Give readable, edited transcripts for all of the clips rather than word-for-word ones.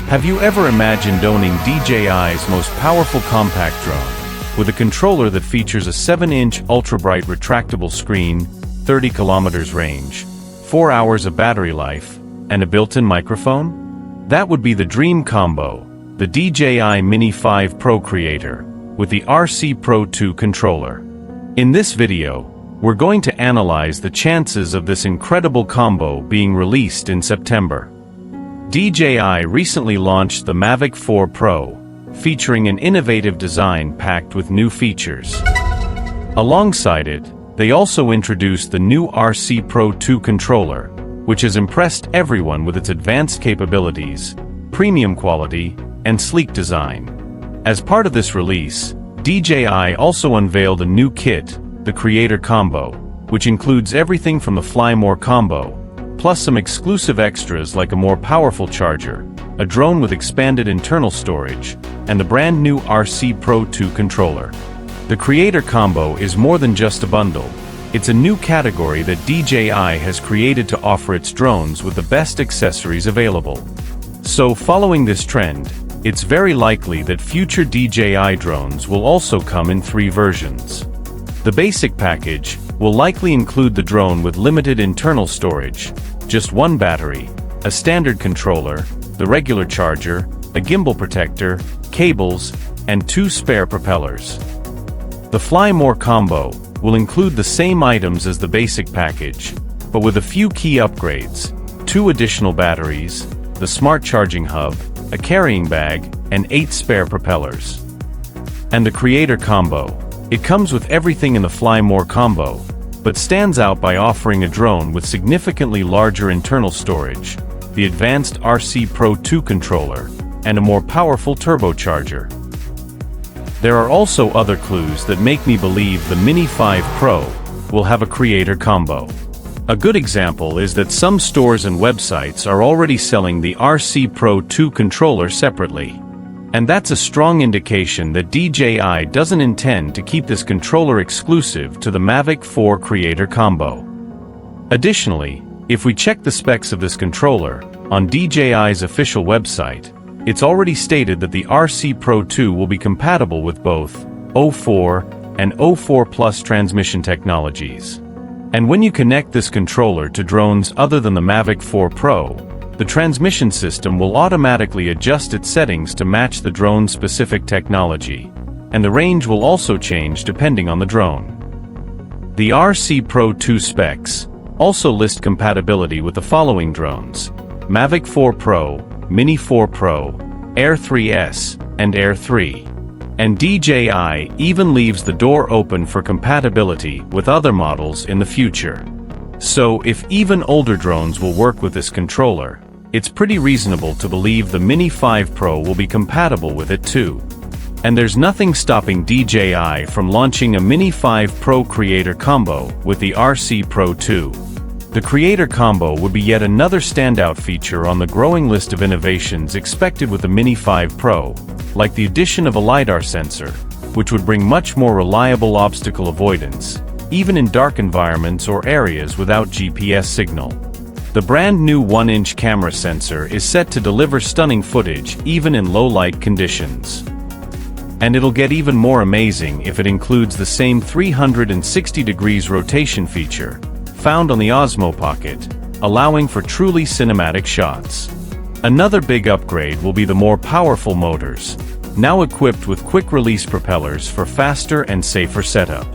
Have you ever imagined owning DJI's most powerful compact drone, with a controller that features a 7-inch ultra-bright retractable screen, 30 kilometers range, 4 hours of battery life, and a built-in microphone? That would be the dream combo, the DJI Mini 5 Pro Creator, with the RC Pro 2 controller. In this video, we're going to analyze the chances of this incredible combo being released in September. DJI recently launched the Mavic 4 Pro, featuring an innovative design packed with new features. Alongside it, they also introduced the new RC Pro 2 controller, which has impressed everyone with its advanced capabilities, premium quality, and sleek design. As part of this release, DJI also unveiled a new kit, the Creator Combo, which includes everything from the Fly More combo, plus some exclusive extras like a more powerful charger, a drone with expanded internal storage, and the brand new RC Pro 2 controller. The Creator Combo is more than just a bundle. It's a new category that DJI has created to offer its drones with the best accessories available. So, following this trend, it's very likely that future DJI drones will also come in 3 versions. The basic package will likely include the drone with limited internal storage, just one battery, a standard controller, the regular charger, a gimbal protector, cables, and 2 spare propellers. The Fly More combo will include the same items as the basic package, but with a few key upgrades: 2 additional batteries, the smart charging hub, a carrying bag, and 8 spare propellers. And the Creator Combo. It comes with everything in the Fly More combo, but stands out by offering a drone with significantly larger internal storage, the advanced RC Pro 2 controller, and a more powerful turbocharger. There are also other clues that make me believe the Mini 5 Pro will have a Creator Combo. A good example is that some stores and websites are already selling the RC Pro 2 controller separately. And that's a strong indication that DJI doesn't intend to keep this controller exclusive to the Mavic 4 Creator Combo. Additionally, if we check the specs of this controller, on DJI's official website, it's already stated that the RC Pro 2 will be compatible with both 04 and 04 Plus transmission technologies. And when you connect this controller to drones other than the Mavic 4 Pro, the transmission system will automatically adjust its settings to match the drone's specific technology, and the range will also change depending on the drone. The RC Pro 2 specs also list compatibility with the following drones: Mavic 4 Pro, Mini 4 Pro, Air 3S, and Air 3. And DJI even leaves the door open for compatibility with other models in the future. So, if even older drones will work with this controller, it's pretty reasonable to believe the Mini 5 Pro will be compatible with it too. And there's nothing stopping DJI from launching a Mini 5 Pro Creator Combo with the RC Pro 2. The Creator Combo would be yet another standout feature on the growing list of innovations expected with the Mini 5 Pro, like the addition of a LiDAR sensor, which would bring much more reliable obstacle avoidance, even in dark environments or areas without GPS signal. The brand new 1-inch camera sensor is set to deliver stunning footage even in low-light conditions. And it'll get even more amazing if it includes the same 360 degrees rotation feature found on the Osmo Pocket, allowing for truly cinematic shots. Another big upgrade will be the more powerful motors, now equipped with quick-release propellers for faster and safer setup.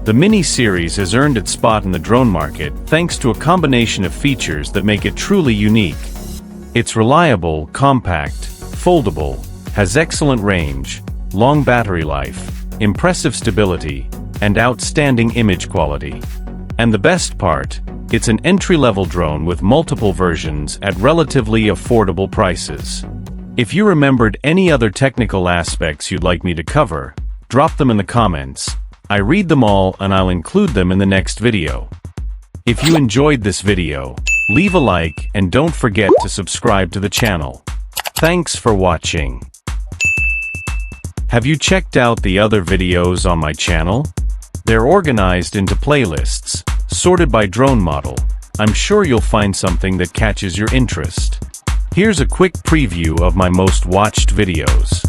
The Mini series has earned its spot in the drone market thanks to a combination of features that make it truly unique. It's reliable, compact, foldable, has excellent range, long battery life, impressive stability, and outstanding image quality. And the best part, it's an entry-level drone with multiple versions at relatively affordable prices. If you remembered any other technical aspects you'd like me to cover, drop them in the comments. I read them all and I'll include them in the next video. If you enjoyed this video, leave a like and don't forget to subscribe to the channel. Thanks for watching. Have you checked out the other videos on my channel? They're organized into playlists, sorted by drone model. I'm sure you'll find something that catches your interest. Here's a quick preview of my most watched videos.